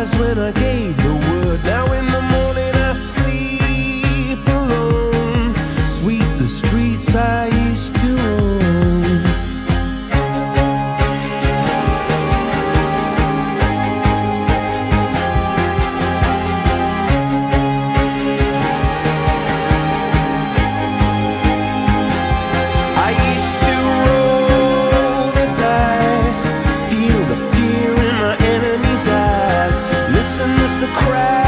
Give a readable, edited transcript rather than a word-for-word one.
eyes when I gave the word. Now in the morning I sleep alone. Sweep the streets I used to own. I used to roll the dice, feel the fear in my enemy's eyes. Listen as the crowd